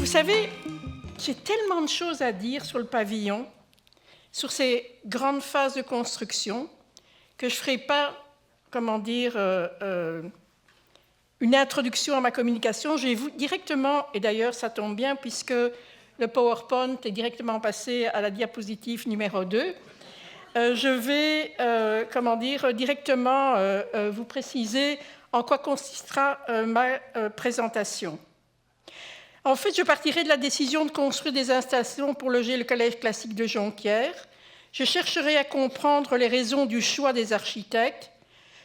Vous savez, j'ai tellement de choses à dire sur le pavillon, sur ces grandes phases de construction, que je ne ferai pas, une introduction à ma communication. Je vais directement, et d'ailleurs ça tombe bien puisque le PowerPoint est directement passé à la diapositive numéro 2, je vais directement vous préciser en quoi consistera ma présentation. En fait, je partirai de la décision de construire des installations pour loger le Collège classique de Jonquière. Je chercherai à comprendre les raisons du choix des architectes.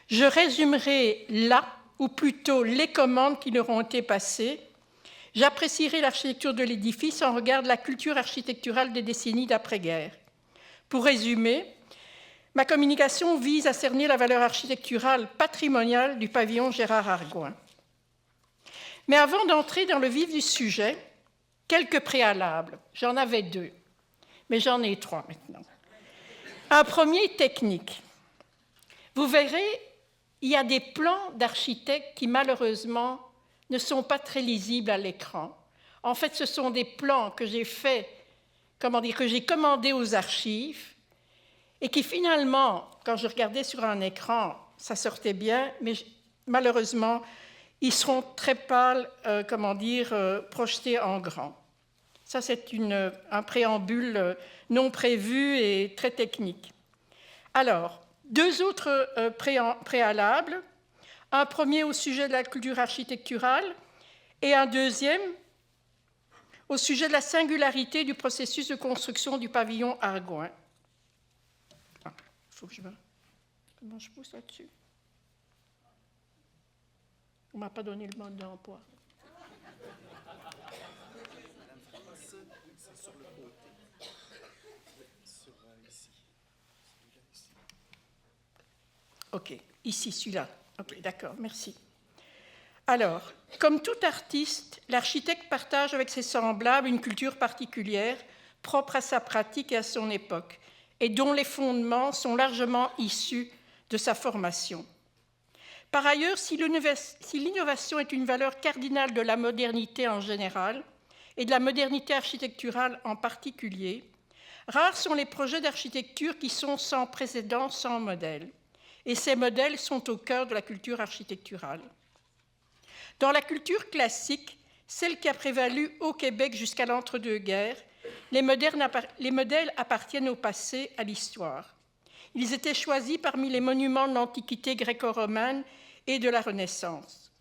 Je résumerai là, ou plutôt les commandes qui leur ont été passées. J'apprécierai l'architecture de l'édifice en regard de la culture architecturale des décennies d'après-guerre. Pour résumer, ma communication vise à cerner la valeur architecturale patrimoniale du pavillon Gérard Arguin. Mais avant d'entrer dans le vif du sujet, quelques préalables. J'en avais 2, mais j'en ai 3 maintenant. Un premier technique. Vous verrez, il y a des plans d'architectes qui, malheureusement, ne sont pas très lisibles à l'écran. En fait, ce sont des plans que j'ai commandés aux archives et qui, finalement, quand je regardais sur un écran, ça sortait bien, mais malheureusement, ils seront très pâles, projetés en grand. Ça, c'est un préambule non prévu et très technique. Alors, 2 autres préalables. Un premier au sujet de la culture architecturale et un deuxième au sujet de la singularité du processus de construction du pavillon Arguin. Il faut que je vois. Comment je pousse là-dessus? On ne m'a pas donné le mode d'emploi. OK, ici, celui-là. OK, d'accord, merci. Alors, comme tout artiste, l'architecte partage avec ses semblables une culture particulière, propre à sa pratique et à son époque, et dont les fondements sont largement issus de sa formation. Par ailleurs, si l'innovation est une valeur cardinale de la modernité en général, et de la modernité architecturale en particulier, rares sont les projets d'architecture qui sont sans précédent, sans modèle. Et ces modèles sont au cœur de la culture architecturale. Dans la culture classique, celle qui a prévalu au Québec jusqu'à l'entre-deux-guerres, les modèles appartiennent au passé, à l'histoire. Ils étaient choisis parmi les monuments de l'Antiquité gréco-romaine et de la Renaissance.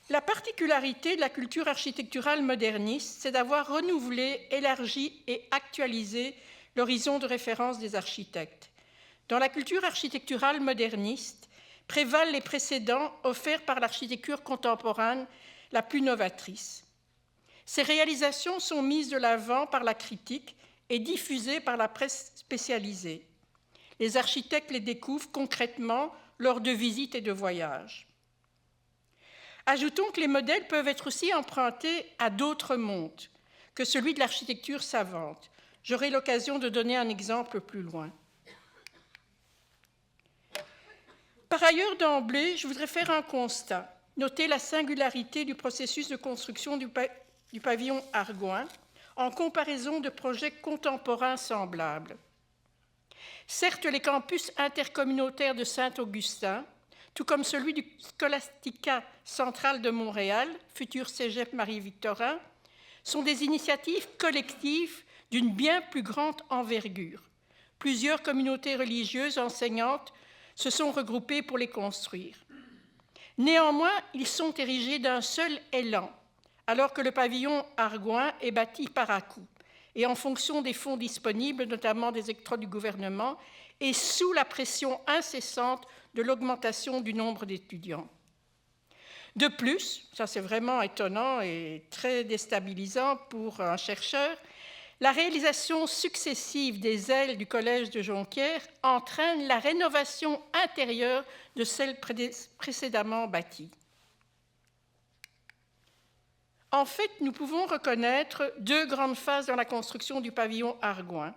La particularité de la culture architecturale moderniste, c'est d'avoir renouvelé, élargi et actualisé l'horizon de référence des architectes. Dans la culture architecturale moderniste, prévalent les précédents offerts par l'architecture contemporaine la plus novatrice. Ces réalisations sont mises de l'avant par la critique et diffusées par la presse spécialisée. Les architectes les découvrent concrètement lors de visites et de voyages. Ajoutons que les modèles peuvent être aussi empruntés à d'autres mondes que celui de l'architecture savante. J'aurai l'occasion de donner un exemple plus loin. Par ailleurs, d'emblée, je voudrais faire un constat. Noter la singularité du processus de construction du pavillon Arguin en comparaison de projets contemporains semblables. Certes, les campus intercommunautaires de Saint-Augustin, tout comme celui du Scholastica central de Montréal, futur cégep Marie-Victorin, sont des initiatives collectives d'une bien plus grande envergure. Plusieurs communautés religieuses enseignantes se sont regroupées pour les construire. Néanmoins, ils sont érigés d'un seul élan, alors que le pavillon Arguin est bâti par à-coups, et en fonction des fonds disponibles, notamment des extras du gouvernement, et sous la pression incessante de l'augmentation du nombre d'étudiants. De plus, ça c'est vraiment étonnant et très déstabilisant pour un chercheur, la réalisation successive des ailes du Collège de Jonquière entraîne la rénovation intérieure de celles précédemment bâties. En fait, nous pouvons reconnaître 2 grandes phases dans la construction du pavillon Arguin.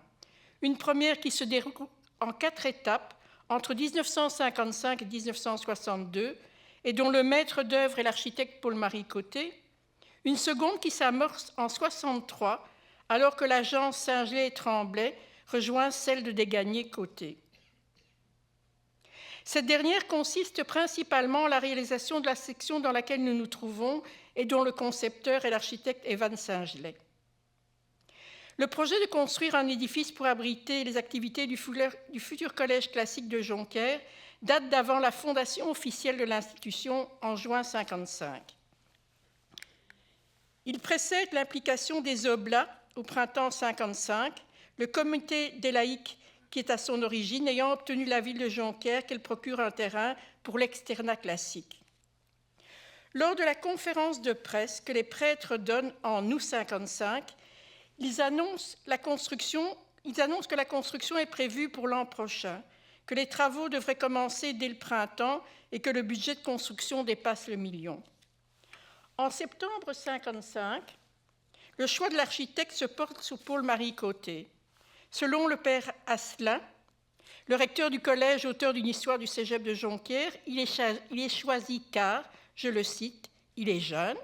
Une première qui se déroule en 4 étapes entre 1955 et 1962 et dont le maître d'œuvre est l'architecte Paul-Marie Côté, une seconde qui s'amorce en 1963, alors que l'agence Singelet et Tremblay rejoint celle de Desgagnés-Côté. Cette dernière consiste principalement en la réalisation de la section dans laquelle nous nous trouvons et dont le concepteur est l'architecte Evan Singelet. Le projet de construire un édifice pour abriter les activités du futur collège classique de Jonquière date d'avant la fondation officielle de l'institution en juin 1955. Il précède l'implication des Oblats au printemps 1955, le comité des laïcs qui est à son origine, ayant obtenu la ville de Jonquière qu'elle procure un terrain pour l'externat classique. Lors de la conférence de presse que les prêtres donnent en août 1955, ils annoncent que la construction est prévue pour l'an prochain, que les travaux devraient commencer dès le printemps et que le budget de construction dépasse le million. En septembre 1955, le choix de l'architecte se porte sur Paul-Marie Côté. Selon le père Asselin, le recteur du collège, auteur d'une histoire du cégep de Jonquière, il est choisi car, je le cite, il est jeune,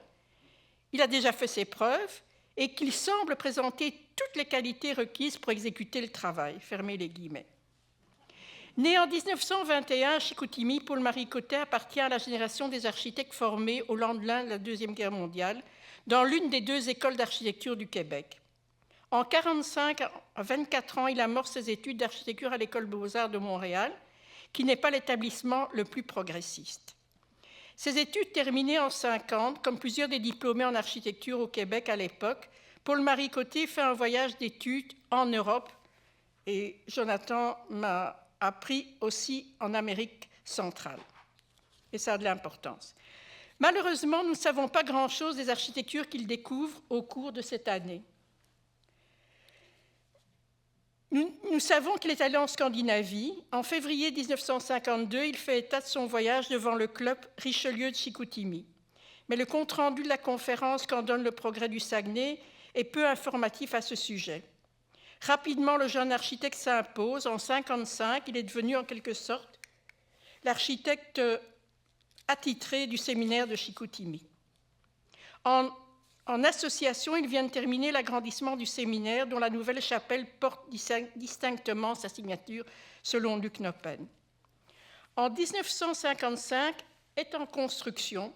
il a déjà fait ses preuves et qu'il semble présenter toutes les qualités requises pour exécuter le travail. Fermez les guillemets. Né en 1921 à Chicoutimi, Paul-Marie Côté appartient à la génération des architectes formés au lendemain de la Deuxième Guerre mondiale dans l'une des deux écoles d'architecture du Québec. En 1945, à 24 ans, il amorce ses études d'architecture à l'École Beaux-Arts de Montréal, qui n'est pas l'établissement le plus progressiste. Ses études terminées en 1950, comme plusieurs des diplômés en architecture au Québec à l'époque, Paul-Marie Côté fait un voyage d'études en Europe, et Jonathan m'a appris aussi en Amérique centrale. Et ça a de l'importance. Malheureusement, nous ne savons pas grand-chose des architectures qu'il découvre au cours de cette année. Nous savons qu'il est allé en Scandinavie. En février 1952, il fait état de son voyage devant le club Richelieu de Chicoutimi. Mais le compte-rendu de la conférence qu'en donne le Progrès du Saguenay est peu informatif à ce sujet. Rapidement, le jeune architecte s'impose. En 1955, il est devenu en quelque sorte l'architecte attitré du séminaire de Chicoutimi. En association, il vient de terminer l'agrandissement du séminaire dont la nouvelle chapelle porte distinctement sa signature selon Luc Noppen. En 1955 est en construction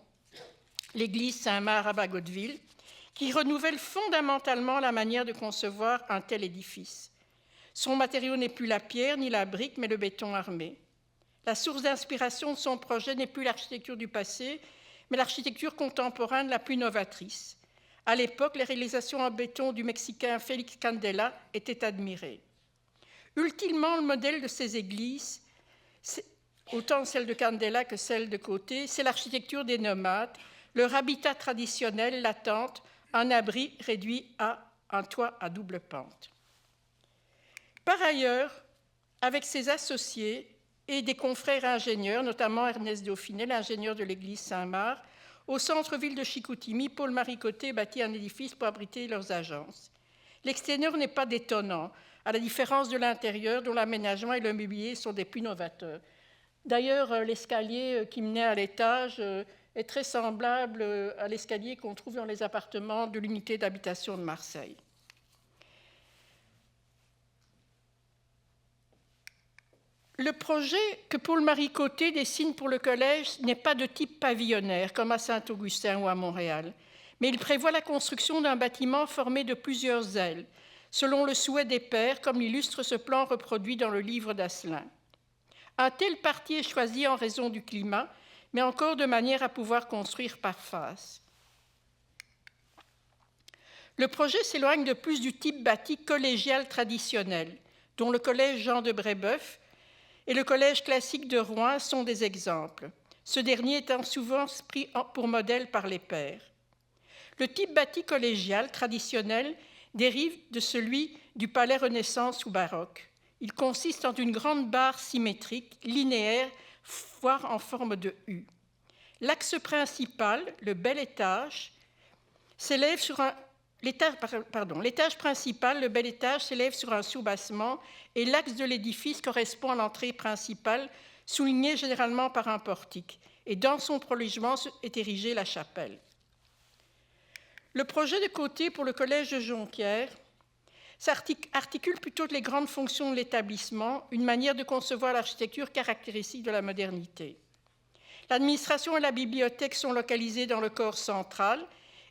l'église Saint-Marc à Bagotville, qui renouvelle fondamentalement la manière de concevoir un tel édifice. Son matériau n'est plus la pierre ni la brique, mais le béton armé. La source d'inspiration de son projet n'est plus l'architecture du passé, mais l'architecture contemporaine la plus novatrice. À l'époque, les réalisations en béton du Mexicain Félix Candela étaient admirées. Ultimement, le modèle de ces églises, autant celle de Candela que celle de Côté, c'est l'architecture des nomades, leur habitat traditionnel, la tente, un abri réduit à un toit à double pente. Par ailleurs, avec ses associés et des confrères ingénieurs, notamment Ernest Dauphinet, l'ingénieur de l'église Saint-Marc, au centre-ville de Chicoutimi, Paul-Marie Côté bâtit un édifice pour abriter leurs agences. L'extérieur n'est pas détonnant, à la différence de l'intérieur, dont l'aménagement et le mobilier sont des plus novateurs. D'ailleurs, l'escalier qui menait à l'étage est très semblable à l'escalier qu'on trouve dans les appartements de l'unité d'habitation de Marseille. Le projet que Paul-Marie Côté dessine pour le collège n'est pas de type pavillonnaire, comme à Saint-Augustin ou à Montréal, mais il prévoit la construction d'un bâtiment formé de plusieurs ailes, selon le souhait des pairs, comme l'illustre ce plan reproduit dans le livre d'Asselin. Un tel parti est choisi en raison du climat, mais encore de manière à pouvoir construire par phase. Le projet s'éloigne de plus du type bâti collégial traditionnel, dont le collège Jean de Brébeuf et le collège classique de Rouen sont des exemples, ce dernier étant souvent pris pour modèle par les pairs. Le type bâti collégial traditionnel dérive de celui du palais Renaissance ou baroque. Il consiste en une grande barre symétrique, linéaire, voire en forme de U. L'axe principal, le bel étage, s'élève sur un l'étage principal, le bel étage, s'élève sur un soubassement et l'axe de l'édifice correspond à l'entrée principale, soulignée généralement par un portique. Et dans son prolongement est érigée la chapelle. Le projet de côté pour le collège de Jonquière articule plutôt les grandes fonctions de l'établissement, une manière de concevoir l'architecture caractéristique de la modernité. L'administration et la bibliothèque sont localisées dans le corps central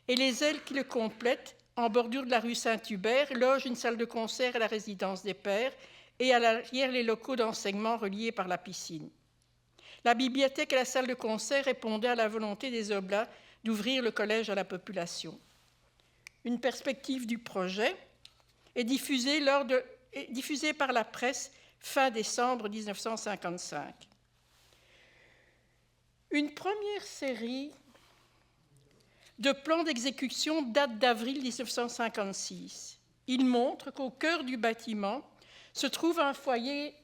et les ailes qui le complètent, en bordure de la rue Saint-Hubert, logent une salle de concert et la résidence des pairs et à l'arrière les locaux d'enseignement reliés par la piscine. La bibliothèque et la salle de concert répondaient à la volonté des Oblats d'ouvrir le collège à la population. Une perspective du projet est diffusée par la presse fin décembre 1955. Une première série de plans d'exécution date d'avril 1956. Il montre qu'au cœur du bâtiment se trouve un foyer.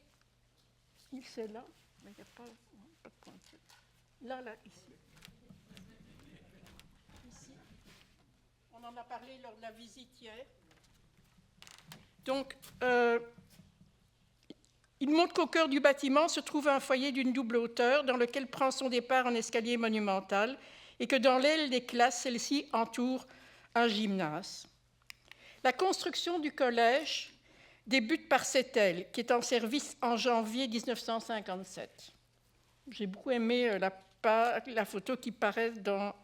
C'est là, mais il n'y a pas de pointure. Là, ici. Ici. On en a parlé lors de la visite hier. Donc, il montre qu'au cœur du bâtiment se trouve un foyer d'une double hauteur dans lequel prend son départ un escalier monumental et que dans l'aile des classes, celle-ci entoure un gymnase. La construction du collège débute par cette aile qui est en service en janvier 1957. J'ai beaucoup aimé la photo qui paraît dans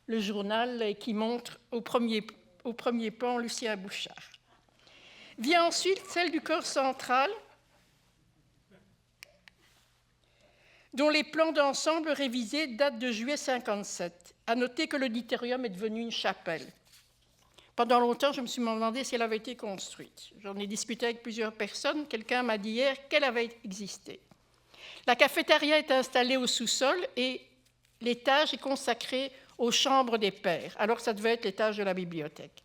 le journal et qui montre au premier plan Lucien Bouchard. Vient ensuite celle du corps central, dont les plans d'ensemble révisés datent de juillet 1957. À noter que l'auditorium est devenu une chapelle. Pendant longtemps, je me suis demandé si elle avait été construite. J'en ai discuté avec plusieurs personnes. Quelqu'un m'a dit hier qu'elle avait existé. La cafétéria est installée au sous-sol et l'étage est consacré aux chambres des pairs, alors que ça devait être l'étage de la bibliothèque.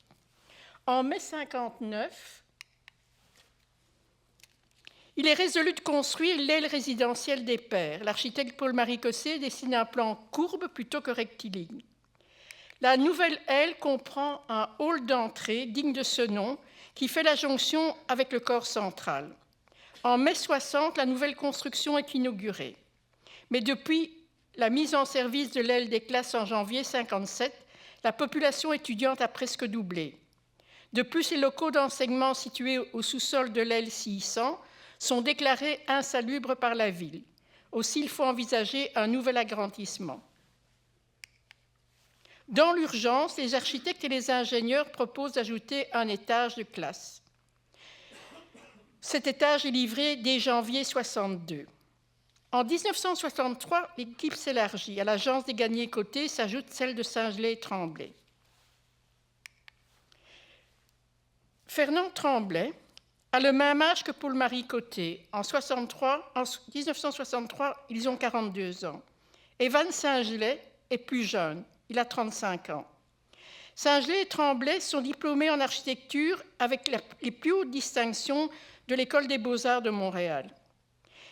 En mai 1959, il est résolu de construire l'aile résidentielle des pairs. L'architecte Paul-Marie Cossé dessine un plan courbe plutôt que rectiligne. La nouvelle aile comprend un hall d'entrée digne de ce nom qui fait la jonction avec le corps central. En mai 60, la nouvelle construction est inaugurée. Mais depuis la mise en service de l'aile des classes en janvier 1957, la population étudiante a presque doublé. De plus, les locaux d'enseignement situés au sous-sol de l'aile 600 sont déclarés insalubres par la ville. Aussi, il faut envisager un nouvel agrandissement. Dans l'urgence, les architectes et les ingénieurs proposent d'ajouter un étage de classe. Cet étage est livré dès janvier 1962. En 1963, l'équipe s'élargit. À l'agence des Gagné-Côté s'ajoute celle de Saint-Gelais et Tremblay. Fernand Tremblay a le même âge que Paul-Marie Côté. En 1963, ils ont 42 ans. Evan Saint-Gelais est plus jeune, il a 35 ans. Saint-Gelais et Tremblay sont diplômés en architecture avec les plus hautes distinctions de l'École des Beaux-Arts de Montréal.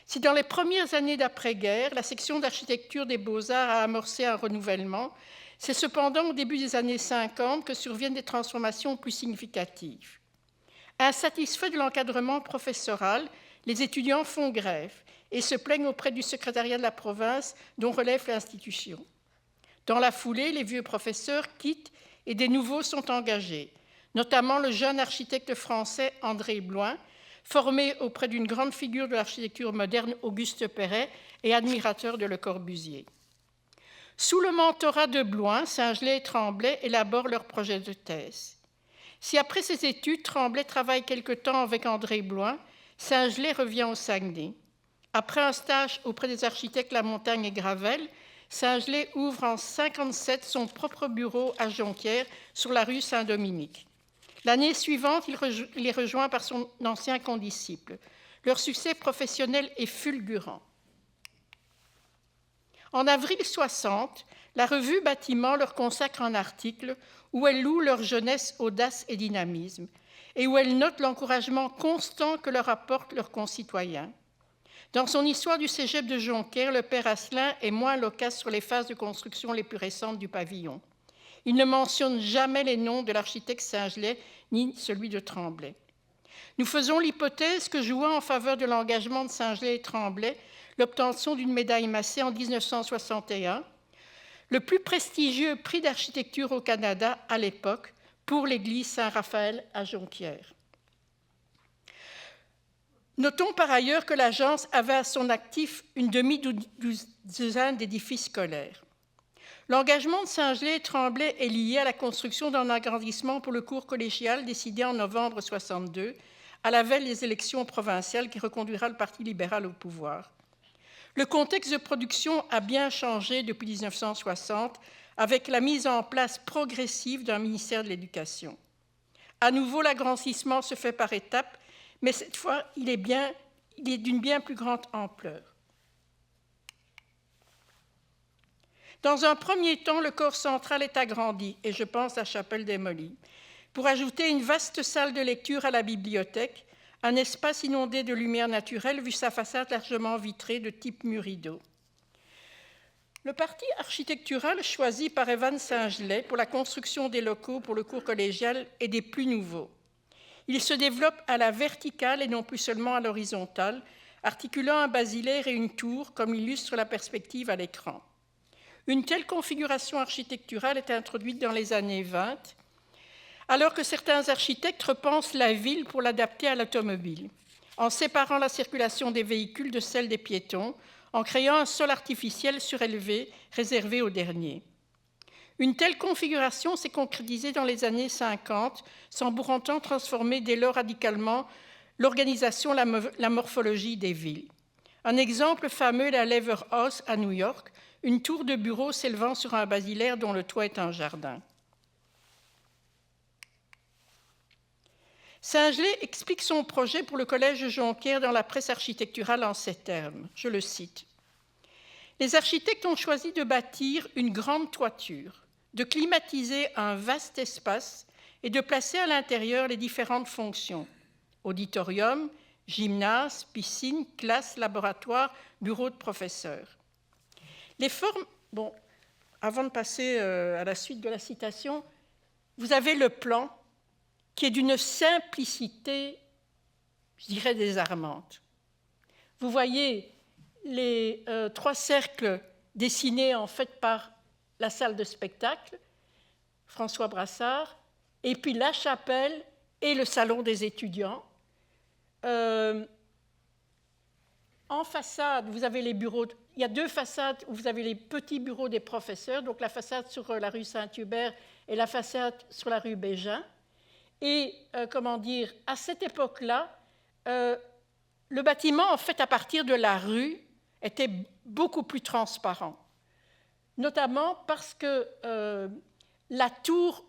Si dans les premières années d'après-guerre, la section d'architecture des Beaux-Arts a amorcé un renouvellement, c'est cependant au début des années 50 que surviennent des transformations plus significatives. Insatisfaits de l'encadrement professoral, les étudiants font grève et se plaignent auprès du secrétariat de la province dont relève l'institution. Dans la foulée, les vieux professeurs quittent et des nouveaux sont engagés, notamment le jeune architecte français André Bloin, formé auprès d'une grande figure de l'architecture moderne, Auguste Perret, et admirateur de Le Corbusier. Sous le mentorat de Bloin, Saint-Gelais et Tremblay élaborent leur projet de thèse. Si après ses études, Tremblay travaille quelque temps avec André Bloin, Saint-Gelais revient au Saguenay. Après un stage auprès des architectes Lamontagne et Gravel, Saint-Gelais ouvre en 1957 son propre bureau à Jonquière, sur la rue Saint-Dominique. L'année suivante, il est rejoint par son ancien condisciple. Leur succès professionnel est fulgurant. En avril 1960, la revue Bâtiment leur consacre un article où elle loue leur jeunesse, audace et dynamisme, et où elle note l'encouragement constant que leur apportent leurs concitoyens. Dans son histoire du cégep de Jonquière, le père Asselin est moins loquace sur les phases de construction les plus récentes du pavillon. Il ne mentionne jamais les noms de l'architecte Saint-Gelais ni celui de Tremblay. Nous faisons l'hypothèse que, jouant en faveur de l'engagement de Saint-Gelais et Tremblay, l'obtention d'une médaille Massé en 1961, le plus prestigieux prix d'architecture au Canada à l'époque pour l'église Saint-Raphaël à Jonquière. Notons par ailleurs que l'agence avait à son actif une demi-douzaine d'édifices scolaires. L'engagement de Saint-Gelais et Tremblay est lié à la construction d'un agrandissement pour le cours collégial décidé en novembre 1962, à la veille des élections provinciales qui reconduira le Parti libéral au pouvoir. Le contexte de production a bien changé depuis 1960, avec la mise en place progressive d'un ministère de l'Éducation. À nouveau, l'agrandissement se fait par étapes, mais cette fois, il est d'une bien plus grande ampleur. Dans un premier temps, le corps central est agrandi, et je pense à Chapelle des Molis, pour ajouter une vaste salle de lecture à la bibliothèque, un espace inondé de lumière naturelle vu sa façade largement vitrée de type mur-rideau. Le parti architectural choisi par Evan Saint-Gelais pour la construction des locaux pour le cours collégial est des plus nouveaux. Il se développe à la verticale et non plus seulement à l'horizontale, articulant un basilaire et une tour, comme illustre la perspective à l'écran. Une telle configuration architecturale est introduite dans les années 20, alors que certains architectes repensent la ville pour l'adapter à l'automobile, en séparant la circulation des véhicules de celle des piétons, en créant un sol artificiel surélevé réservé aux derniers. Une telle configuration s'est concrétisée dans les années 50, sans pour autant transformer dès lors radicalement l'organisation, la morphologie des villes. Un exemple fameux est la Lever House à New York, une tour de bureau s'élevant sur un basilaire dont le toit est un jardin. Saint-Gelais explique son projet pour le collège de Jonquière dans la presse architecturale en ces termes, je le cite. « Les architectes ont choisi de bâtir une grande toiture, de climatiser un vaste espace et de placer à l'intérieur les différentes fonctions, auditorium, gymnase, piscine, classe, laboratoire, bureau de professeurs. Les formes, avant de passer à la suite de la citation, vous avez le plan qui est d'une simplicité, je dirais, désarmante. Vous voyez les 3 cercles dessinés en fait par la salle de spectacle, François Brassard, et puis la chapelle et le salon des étudiants. En façade, vous avez les bureaux. Il y a 2 façades où vous avez les petits bureaux des professeurs, donc la façade sur la rue Saint-Hubert et la façade sur la rue Bégin. Et, à cette époque-là, le bâtiment, en fait, à partir de la rue, était beaucoup plus transparent, notamment parce que la tour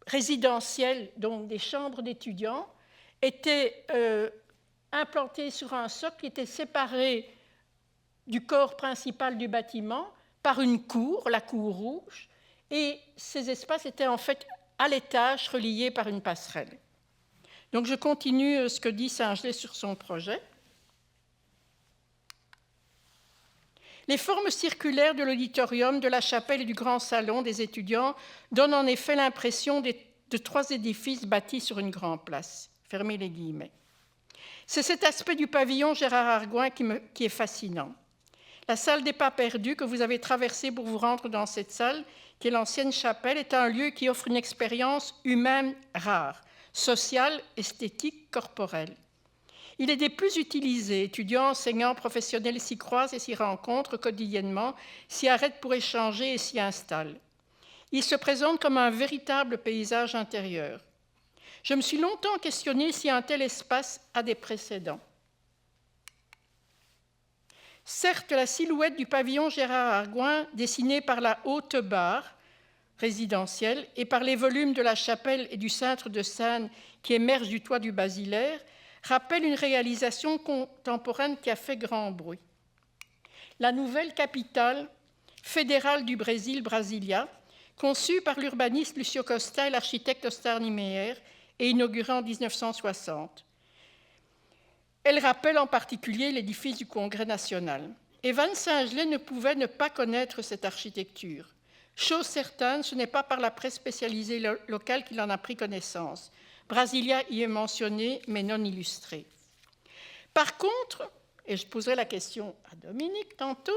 résidentielle, donc des chambres d'étudiants, était implantée sur un socle qui était séparé du corps principal du bâtiment par une cour, la cour rouge, et ces espaces étaient en fait à l'étage reliés par une passerelle. Donc je continue ce que dit Saint-Gelais sur son projet. Les formes circulaires de l'auditorium, de la chapelle et du grand salon des étudiants donnent en effet l'impression de 3 édifices bâtis sur une grande place. Fermez les guillemets. C'est cet aspect du pavillon Gérard Argoin qui est fascinant. La salle des pas perdus que vous avez traversée pour vous rendre dans cette salle, qui est l'ancienne chapelle, est un lieu qui offre une expérience humaine rare, sociale, esthétique, corporelle. Il est des plus utilisés. Étudiants, enseignants, professionnels s'y croisent et s'y rencontrent quotidiennement, s'y arrêtent pour échanger et s'y installent. Il se présente comme un véritable paysage intérieur. Je me suis longtemps questionnée si un tel espace a des précédents. Certes, la silhouette du pavillon Gérard Argoin, dessinée par la haute barre résidentielle et par les volumes de la chapelle et du cintre de scène qui émergent du toit du basilaire, rappelle une réalisation contemporaine qui a fait grand bruit. La nouvelle capitale fédérale du Brésil, Brasilia, conçue par l'urbaniste Lucio Costa et l'architecte Oscar Niemeyer et inaugurée en 1960. Elle rappelle en particulier l'édifice du Congrès national. Evan Saint-Gelais ne pouvait ne pas connaître cette architecture. Chose certaine, ce n'est pas par la presse spécialisée locale qu'il en a pris connaissance. Brasilia y est mentionné, mais non illustré. Par contre, et je poserai la question à Dominique tantôt,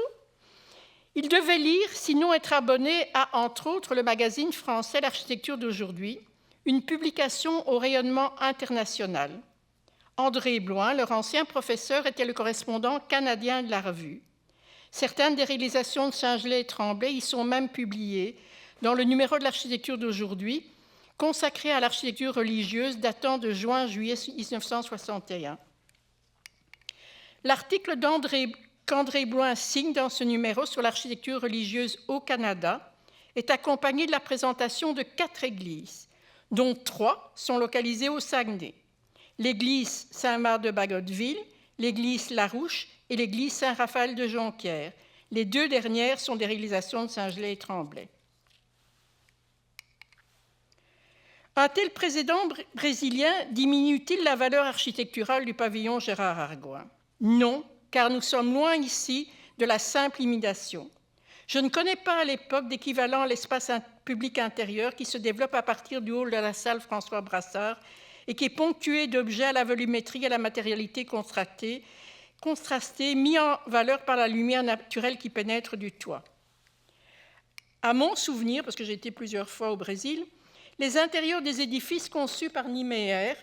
il devait lire, sinon être abonné à, entre autres, le magazine français L'Architecture d'aujourd'hui, une publication au rayonnement international. André Bloin, leur ancien professeur, était le correspondant canadien de la revue. Certaines des réalisations de Saint-Gelais et Tremblay y sont même publiées dans le numéro de l'Architecture d'aujourd'hui, consacré à l'architecture religieuse datant de juin-juillet 1961. L'article qu'André Bloin signe dans ce numéro sur l'architecture religieuse au Canada est accompagné de la présentation de 4 églises, dont 3 sont localisées au Saguenay. L'église Saint-Marc de Bagotville, l'église Larouche et l'église Saint-Raphaël de Jonquière. Les 2 dernières sont des réalisations de Saint-Gelais et Tremblay. Un tel précédent brésilien diminue-t-il la valeur architecturale du pavillon Gérard Argoin? Non, car nous sommes loin ici de la simple imitation. Je ne connais pas à l'époque d'équivalent à l'espace public intérieur qui se développe à partir du hall de la salle François Brassard et qui est ponctué d'objets à la volumétrie et à la matérialité contrastée, mis en valeur par la lumière naturelle qui pénètre du toit. À mon souvenir, parce que j'ai été plusieurs fois au Brésil, les intérieurs des édifices conçus par Niemeyer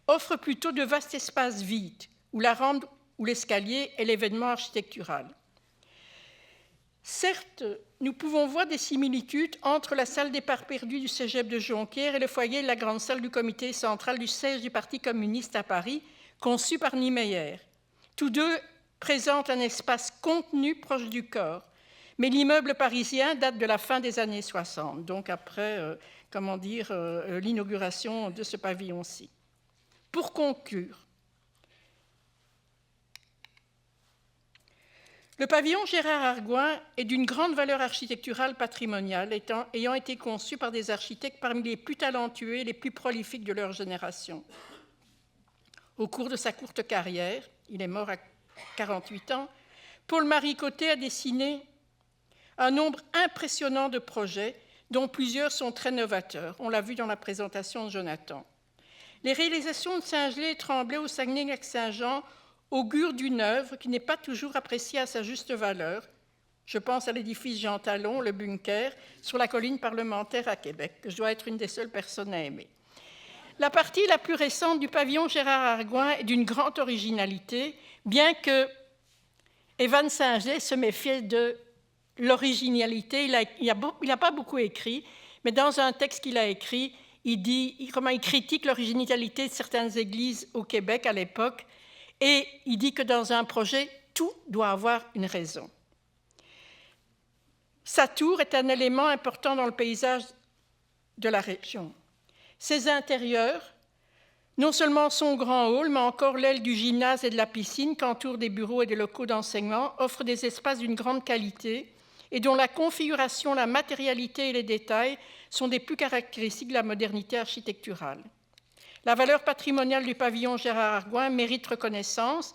offrent plutôt de vastes espaces vides, où la rampe ou l'escalier est l'événement architectural. Certes, nous pouvons voir des similitudes entre la salle des parts perdues du cégep de Jonquière et le foyer de la grande salle du comité central du siège du Parti communiste à Paris, conçu par Niemeyer. Tous deux présentent un espace contenu proche du corps, mais l'immeuble parisien date de la fin des années 60, donc après l'inauguration de ce pavillon-ci. Pour conclure, le pavillon Gérard Argoin est d'une grande valeur architecturale patrimoniale, ayant été conçu par des architectes parmi les plus talentueux et les plus prolifiques de leur génération. Au cours de sa courte carrière, il est mort à 48 ans, Paul-Marie Cottet a dessiné un nombre impressionnant de projets, dont plusieurs sont très novateurs. On l'a vu dans la présentation de Jonathan. Les réalisations de Saint-Gelais et Tremblay au Saguenay-Lac-Saint-Jean augurent d'une œuvre qui n'est pas toujours appréciée à sa juste valeur. Je pense à l'édifice Jean Talon, le bunker, sur la colline parlementaire à Québec, que je dois être une des seules personnes à aimer. La partie la plus récente du pavillon Gérard Argoin est d'une grande originalité, bien que Evan Saint-Gelais se méfiait de l'originalité. Il n'a pas beaucoup écrit, mais dans un texte qu'il a écrit, il critique l'originalité de certaines églises au Québec à l'époque, et il dit que dans un projet, tout doit avoir une raison. Sa tour est un élément important dans le paysage de la région. Ses intérieurs, non seulement son grand hall, mais encore l'aile du gymnase et de la piscine qu'entourent des bureaux et des locaux d'enseignement, offrent des espaces d'une grande qualité et dont la configuration, la matérialité et les détails sont des plus caractéristiques de la modernité architecturale. La valeur patrimoniale du pavillon Gérard Argoin mérite reconnaissance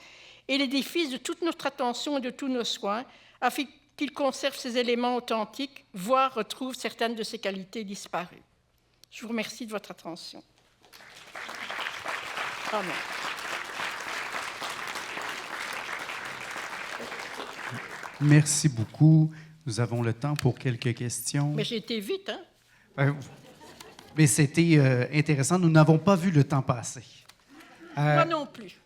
et l'édifice de toute notre attention et de tous nos soins afin qu'il conserve ses éléments authentiques, voire retrouve certaines de ses qualités disparues. Je vous remercie de votre attention. Amen. Merci beaucoup. Nous avons le temps pour quelques questions. Mais j'ai été vite, hein? Mais c'était intéressant. Nous n'avons pas vu le temps passer. Moi non plus.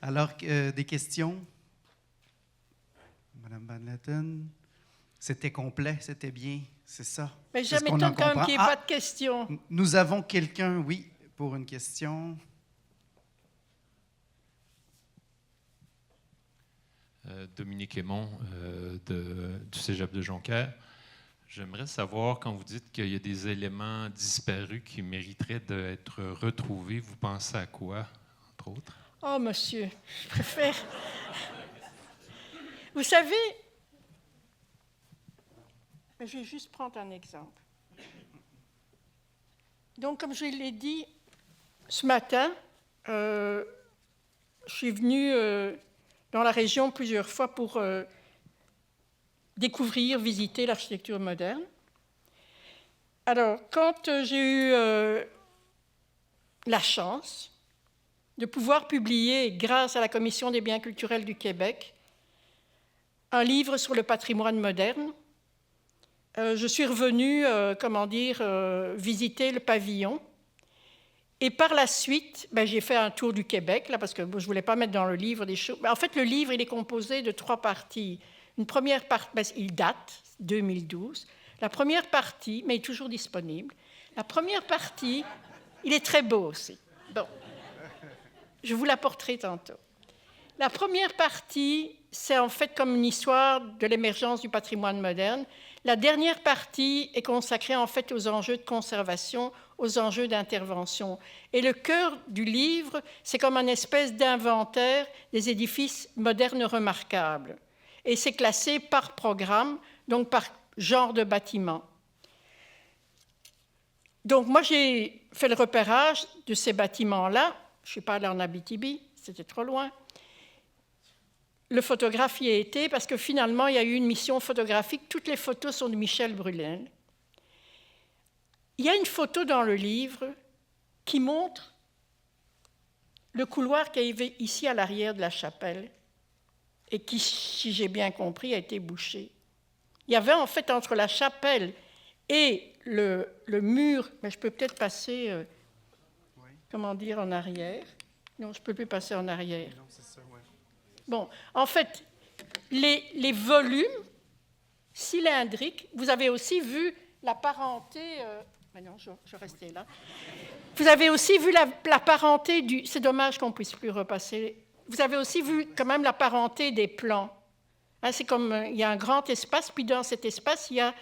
Alors, des questions? Madame Van Letten? C'était complet, c'était bien, c'est ça? Mais je m'étonne quand même qu'il n'y ait pas de questions. Nous avons quelqu'un, oui, pour une question. Dominique Aymon, du Cégep de Jonquière. J'aimerais savoir, quand vous dites qu'il y a des éléments disparus qui mériteraient d'être retrouvés, vous pensez à quoi, entre autres? Oh, monsieur, je préfère... Vous savez, je vais juste prendre un exemple. Donc, comme je l'ai dit ce matin, je suis venue dans la région plusieurs fois pour découvrir, visiter l'architecture moderne. Alors, quand j'ai eu la chance de pouvoir publier, grâce à la Commission des biens culturels du Québec, un livre sur le patrimoine moderne, je suis revenue, visiter le pavillon. Et par la suite, j'ai fait un tour du Québec, là, parce que je ne voulais pas mettre dans le livre des choses. En fait, le livre, il est composé de 3 parties. Une première partie, il date, 2012. La première partie, mais il est toujours disponible. La première partie, il est très beau aussi. Bon, je vous l'apporterai tantôt. La première partie, c'est en fait comme une histoire de l'émergence du patrimoine moderne. La dernière partie est consacrée en fait aux enjeux de conservation, aux enjeux d'intervention. Et le cœur du livre, c'est comme une espèce d'inventaire des édifices modernes remarquables. Et c'est classé par programme, donc par genre de bâtiment. Donc moi, j'ai fait le repérage de ces bâtiments-là. Je ne suis pas allée en Abitibi, c'était trop loin. Le photographe y a été parce que finalement, il y a eu une mission photographique. Toutes les photos sont de Michel Brulel. Il y a une photo dans le livre qui montre le couloir qui est ici à l'arrière de la chapelle et qui, si j'ai bien compris, a été bouché. Il y avait en fait entre la chapelle et le mur, mais je peux peut-être passer, en arrière. Non, je ne peux plus passer en arrière. Non, c'est ça, ouais. Bon, en fait, les volumes cylindriques, vous avez aussi vu la parenté... non, je restais là. Vous avez aussi vu la parenté du... C'est dommage qu'on ne puisse plus repasser. Vous avez aussi vu quand même la parenté des plans. Hein, c'est comme... il y a un grand espace, puis dans cet espace, il y a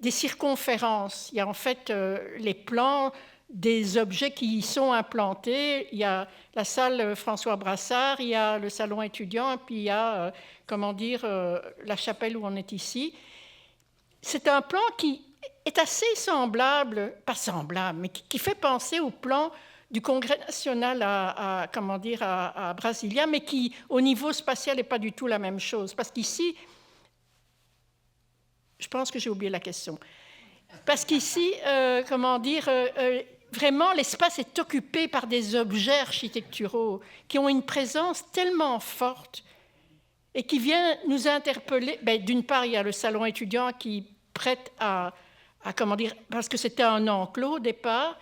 des circonférences. Il y a en fait les plans des objets qui y sont implantés. Il y a la salle François Brassard, il y a le salon étudiant, puis il y a, la chapelle où on est ici. C'est un plan qui est assez semblable, pas semblable, mais qui fait penser au plan du Congrès national à Brasilia, mais qui, au niveau spatial, n'est pas du tout la même chose. Parce qu'ici, je pense que j'ai oublié la question. Parce qu'ici, vraiment, l'espace est occupé par des objets architecturaux qui ont une présence tellement forte et qui viennent nous interpeller. D'une part, il y a le salon étudiant qui prête parce que c'était un enclos au départ,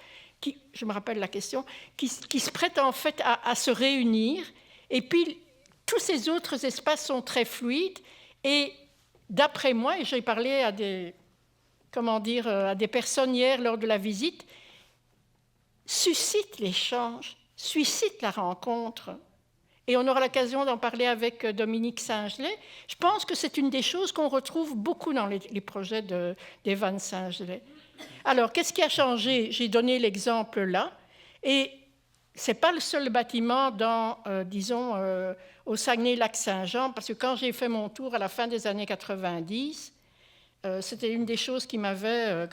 je me rappelle la question, qui se prête en fait à se réunir. Et puis, tous ces autres espaces sont très fluides. Et d'après moi, et j'ai parlé à des personnes hier lors de la visite, suscite l'échange, suscite la rencontre. Et on aura l'occasion d'en parler avec Dominique Saint-Gelais. Je pense que c'est une des choses qu'on retrouve beaucoup dans les projets d'Evan Saint-Gelais. Alors, qu'est-ce qui a changé? J'ai donné l'exemple là. Et ce n'est pas le seul bâtiment au Saguenay-Lac-Saint-Jean, parce que quand j'ai fait mon tour à la fin des années 90, c'était une des choses qui m'avait,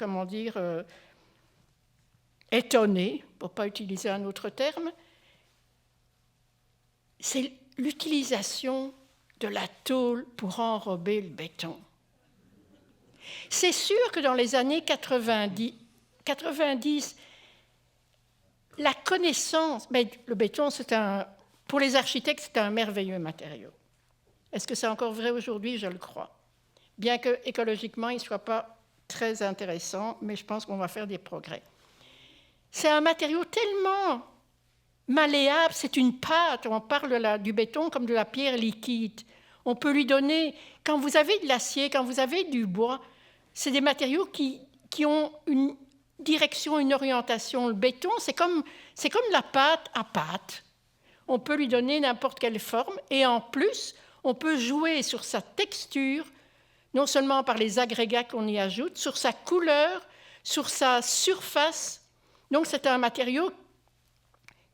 étonnée, pour ne pas utiliser un autre terme, c'est l'utilisation de la tôle pour enrober le béton. C'est sûr que dans les années 90 la connaissance... le béton, pour les architectes, c'est un merveilleux matériau. Est-ce que c'est encore vrai aujourd'hui? Je le crois. Bien que écologiquement, il ne soit pas très intéressant, mais je pense qu'on va faire des progrès. C'est un matériau tellement malléable, c'est une pâte. On parle du béton comme de la pierre liquide. On peut lui donner... Quand vous avez de l'acier, quand vous avez du bois, c'est des matériaux qui ont une direction, une orientation. Le béton, c'est comme la pâte à pâte. On peut lui donner n'importe quelle forme et en plus, on peut jouer sur sa texture, non seulement par les agrégats qu'on y ajoute, sur sa couleur, sur sa surface. Donc, c'est un matériau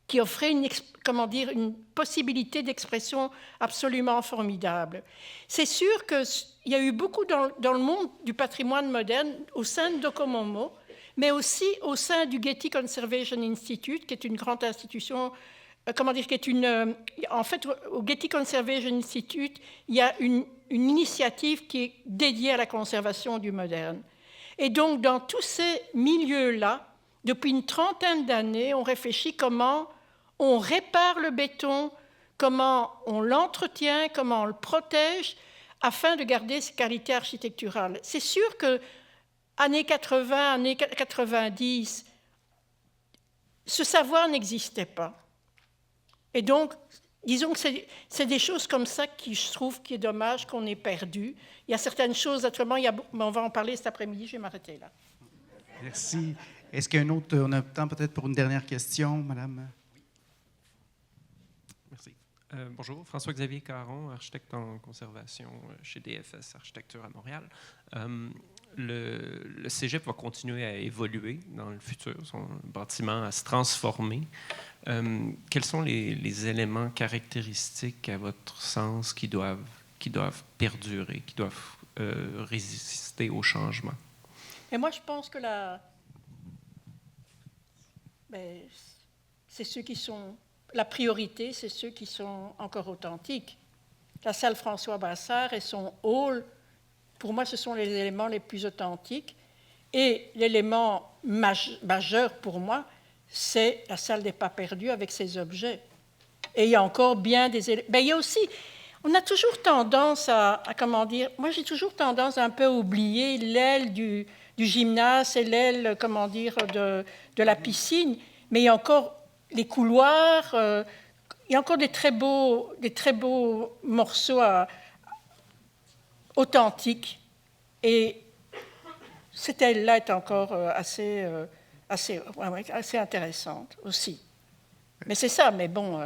qui offrait une possibilité d'expression absolument formidable. C'est sûr qu'il y a eu beaucoup dans le monde du patrimoine moderne, au sein de Docomomo, mais aussi au sein du Getty Conservation Institute, qui est une grande institution qui est une... en fait, au Getty Conservation Institute, il y a une initiative qui est dédiée à la conservation du moderne. Et donc, dans tous ces milieux-là, depuis une trentaine d'années, on réfléchit comment on répare le béton, comment on l'entretient, comment on le protège, afin de garder ses qualités architecturales. C'est sûr que années 80, années 90, ce savoir n'existait pas. Et donc, disons que c'est des choses comme ça qui, je trouve, qu'il est dommage qu'on ait perdu. Il y a certaines choses, autrement, on va en parler cet après-midi, je vais m'arrêter là. Merci. Est-ce qu'il y a un autre, on a le temps peut-être pour une dernière question, madame? Merci. Bonjour, François-Xavier Caron, architecte en conservation chez DFS Architecture à Montréal. Le cégep va continuer à évoluer dans le futur, son bâtiment à se transformer. Quels sont les éléments caractéristiques, à votre sens, qui doivent perdurer, qui doivent résister au changement? Et moi, je pense que c'est ceux qui sont... La priorité, c'est ceux qui sont encore authentiques. La salle François Bassard et son hall, pour moi, ce sont les éléments les plus authentiques. Et l'élément majeur pour moi, c'est la salle des pas perdus avec ses objets. Et il y a encore bien des éléments. Il y a aussi, on a toujours tendance à comment dire, moi j'ai toujours tendance à un peu oublier l'aile du gymnase et l'aile, comment dire, de la piscine, mais il y a encore les couloirs, il y a encore des très beaux morceaux authentiques. Et cette aile-là est encore assez intéressante aussi. Mais c'est ça, mais bon,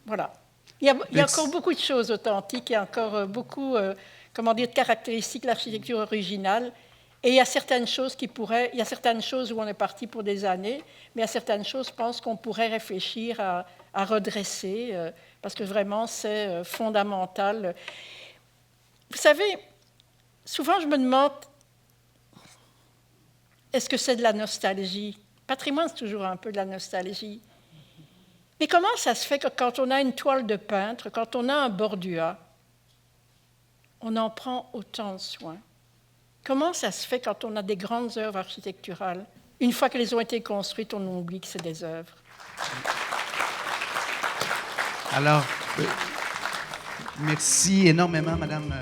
voilà. Il y a encore beaucoup de choses authentiques, il y a encore beaucoup, de caractéristiques de l'architecture originale. Et il y a certaines choses il y a certaines choses où on est parti pour des années, mais il y a certaines choses, je pense, qu'on pourrait réfléchir à redresser, parce que vraiment, c'est fondamental. Vous savez, souvent, je me demande, est-ce que c'est de la nostalgie? Patrimoine, c'est toujours un peu de la nostalgie. Mais comment ça se fait que quand on a une toile de peintre, quand on a un bordua, on en prend autant de soin? Comment ça se fait quand on a des grandes œuvres architecturales? Une fois qu'elles ont été construites, on oublie que c'est des œuvres. Alors, merci énormément, Madame